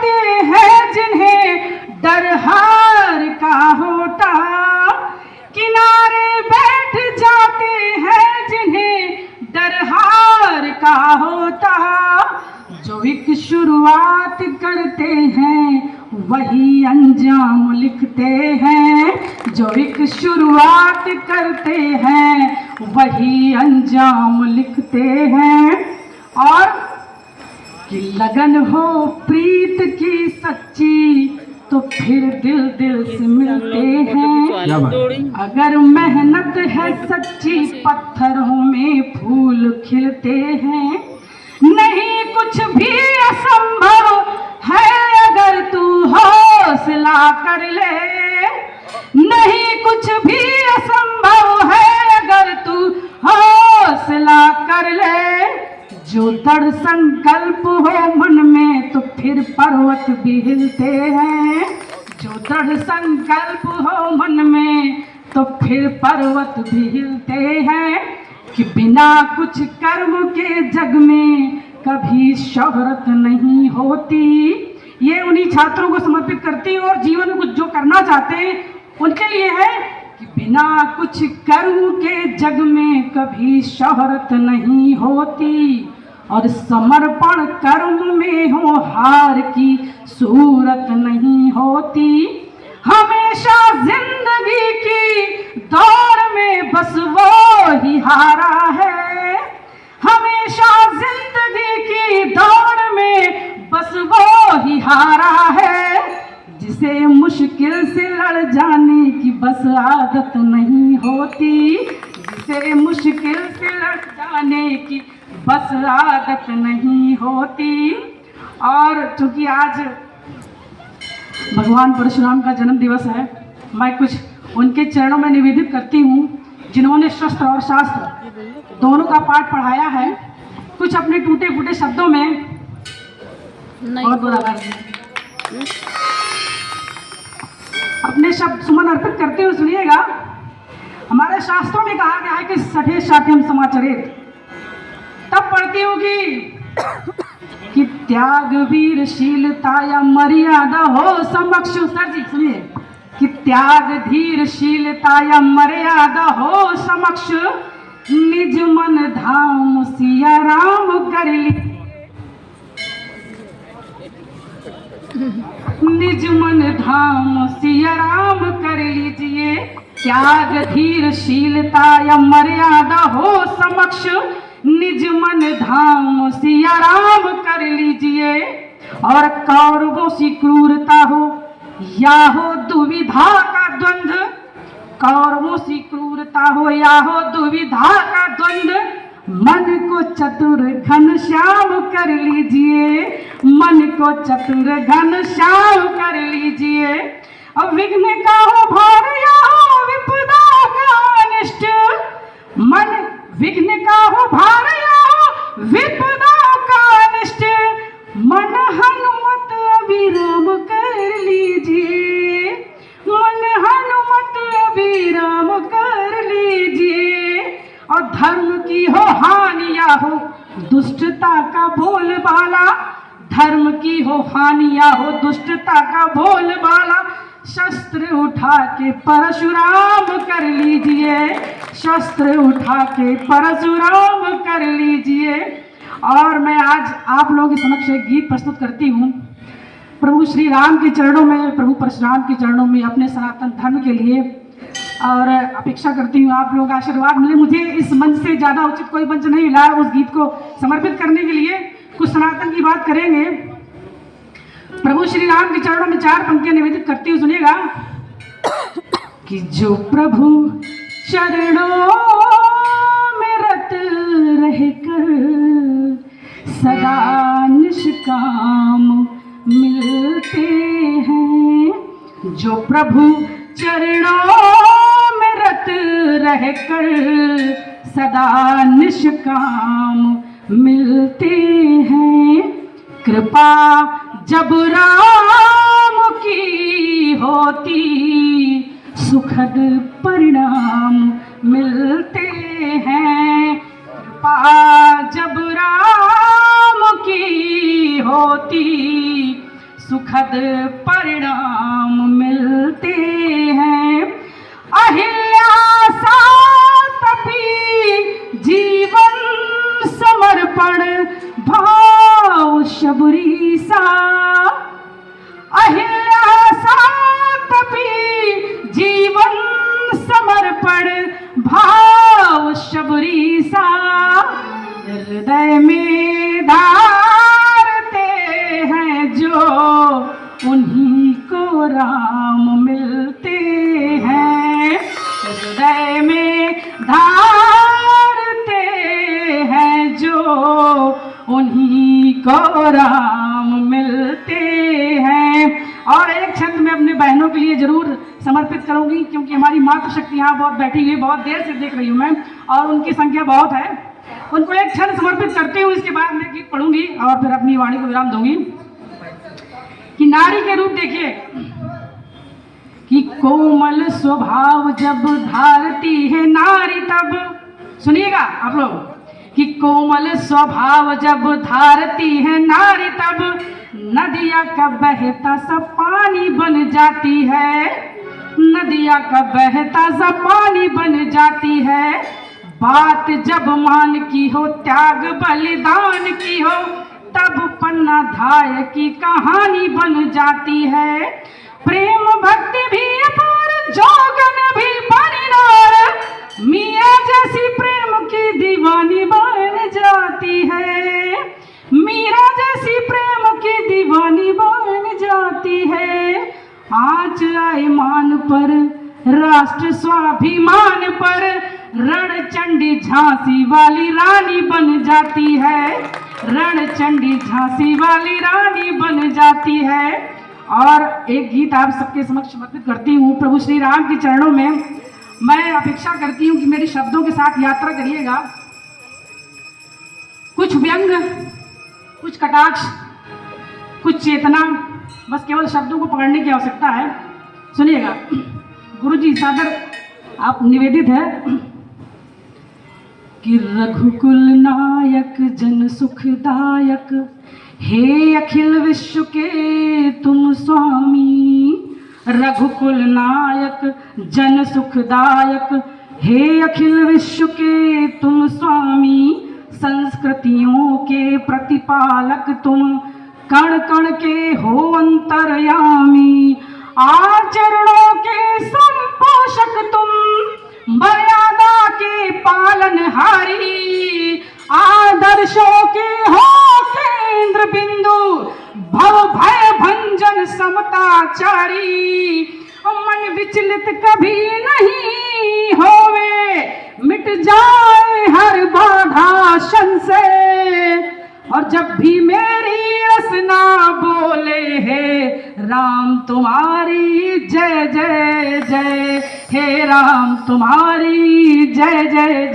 जाते हैं जिन्हें डर हार का होता, किनारे बैठ जाते हैं जिन्हें डर हार का होता। जो एक शुरुआत करते हैं वही अंजाम लिखते हैं, जो एक शुरुआत करते हैं वही अंजाम लिखते हैं। और कि लगन हो प्रीत की सच्ची तो फिर दिल दिल से मिलते हैं। अगर मेहनत है सच्ची पत्थरों में फूल खिलते हैं। नहीं कुछ भी असंभव है अगर तू हौसला कर ले, नहीं कुछ भी असंभव है अगर तू हौसला कर ले। जो दृढ़ संकल्प हो मन में तो फिर पर्वत भी हिलते हैं, जो दृढ़ संकल्प हो मन में तो फिर पर्वत भी हिलते हैं। कि बिना कुछ कर्म के जग में कभी शोहरत नहीं होती। ये उन्हीं छात्रों को समर्पित करती और जीवन में कुछ जो करना चाहते हैं उनके लिए है कि बिना कुछ कर्म के जग में कभी शोहरत नहीं होती। और समर्पण कर्म में हो हार की सूरत नहीं होती। हमेशा जिंदगी की दौड़ में बस वो ही हारा है, हमेशा जिंदगी की दौड़ में बस वो ही हारा है। जिसे मुश्किल से लड़ जाने की बस आदत नहीं होती, जिसे मुश्किल से लड़ जाने की बस आदत नहीं होती। और चूंकि आज भगवान परशुराम का जन्म दिवस है, मैं कुछ उनके चरणों में निवेदित करती हूँ जिन्होंने शस्त्र और शास्त्र दोनों का पाठ पढ़ाया है। कुछ अपने टूटे फूटे शब्दों में बहुत बुरा अपने शब्द सुमन अर्पित करते हुए सुनिएगा। हमारे शास्त्रों में कहा गया है कि सठे शाठ्यम समाचरेत। तब पढ़ती होगी कि त्याग वीरशीलता या मर्यादा हो समक्ष। सर जी सुनिए कि त्याग धीरशीलता या मर्यादा हो समक्ष, निज मन धाम सिया राम कर ली, निज मन धाम सिया राम कर लीजिए। त्याग धीरशीलता या मर्यादा हो समक्ष, निज मन धाम सिया राम कर लीजिए। और कौरवों सी क्रूरता हो या हो दुविधा का द्वंद्व, कौरवों सी क्रूरता हो या हो दुविधा का द्वंद्व, मन को चतुर घन श्याम कर लीजिए, मन को चतुर घन श्याम कर लीजिए। अब विघ्न का हो भार या हो विपदा का अनिष्ट, मन विघ्न का हो भार या हो विपदा का अनिष्ट, मन हनुमत अभिराम कर लीजिए, मन हनुमत अभिराम कर लीजिए। और धर्म की हो हानि या हो दुष्टता का बोलबाला, धर्म की हो हानि या हो दुष्टता का बोलबाला, शस्त्र उठा के परशुराम कर लीजिए, शस्त्र उठा के परशुराम कर लीजिए। और मैं आज आप लोगों के समक्ष एक गीत प्रस्तुत करती हूँ प्रभु श्री राम के चरणों में, प्रभु परशुराम के चरणों में, अपने सनातन धर्म के लिए। और अपेक्षा करती हूँ आप लोगों का आशीर्वाद मिले। मुझे इस मंच से ज़्यादा उचित कोई मंच नहीं मिला उस गीत को समर्पित करने के लिए। कुछ सनातन की बात करेंगे। प्रभु श्री राम के चरणों में 4 पंक्तियां निवेदित करती हूँ, सुनिएगा। कि जो प्रभु चरणों में रत रहकर सदा निष्काम मिलते हैं, जो प्रभु चरणों में रत रहकर सदा निष्काम मिलते हैं। कृपा जब राम की होती सुखद परिणाम मिलते हैं। कृपा जब राम की होती सुखद परिणाम मिलते हैं। अहिल्या सा तपी जीवन समर्पण भाव शबरी सा। अहिल्या सा तपी जीवन समर्पण भाव शबरी सा। हृदय में धारते हैं जो उन्हीं को राम मिलते हैं। हृदय में धारते हैं जो उन्हीं को राम मिलते हैं। और एक छंद मैं अपने बहनों के लिए जरूर समर्पित करूंगी, क्योंकि हमारी मातृशक्ति यहाँ बहुत बैठी हुई, बहुत देर से देख रही हूँ मैं, और उनकी संख्या बहुत है। उनको एक क्षण समर्पित करती हूँ। इसके बाद मैं गीत पढ़ूंगी और फिर अपनी वाणी को विराम दूंगी। कि नारी के रूप देखिए कि कोमल स्वभाव जब धारती है नारी, तब सुनिएगा आप लोग, कि कोमल स्वभाव जब धारती है नारी, तब नदिया का बहता सा पानी बन जाती है। नदिया का बहता सा पानी बन जाती है। बात जब मान की हो, त्याग बलिदान की हो, तब पन्ना धाय की कहानी बन जाती है। प्रेम भक्ति भी अपार, जोगन भी बनी नार, मियाँ जैसी प्रेम की दीवानी बन जाती है। मीरा जैसी प्रेम की दीवानी बन जाती है। आँच आए मान पर, राष्ट्र स्वाभिमान पर, रणचंडी झांसी वाली रानी बन जाती है। रणचंडी झांसी वाली रानी बन जाती है। और एक गीत आप सबके समक्ष समर्पित करती हूँ प्रभु श्री राम के चरणों में। मैं अपेक्षा करती हूँ कि मेरे शब्दों के साथ यात्रा करिएगा। कुछ व्यंग, कुछ कटाक्ष, कुछ चेतना, बस केवल शब्दों को पकड़ने की आवश्यकता है। सुनिएगा। गुरुजी सादर आप निवेदित है कि रघुकुल नायक जन सुखदायक, हे अखिल विश्व के तुम स्वामी। रघुकुल नायक जन सुखदायक, हे अखिल विश्व के तुम स्वामी। संस्कृतियों के प्रतिपालक तुम, कण कण के हो अंतर्यामी। आचरणों के संपोषक तुम, मर्यादा के पालनहारी। आदर्शों के हो केंद्र बिंदु, भव भय भंजन समताचारी। मन विचलित कभी नहीं होवे, मिट जाए हर बाधा संशय। और जब भी मेरी रसना बोले है राम तुम्हारी जय जय जय, हे राम तुम्हारी जय जय।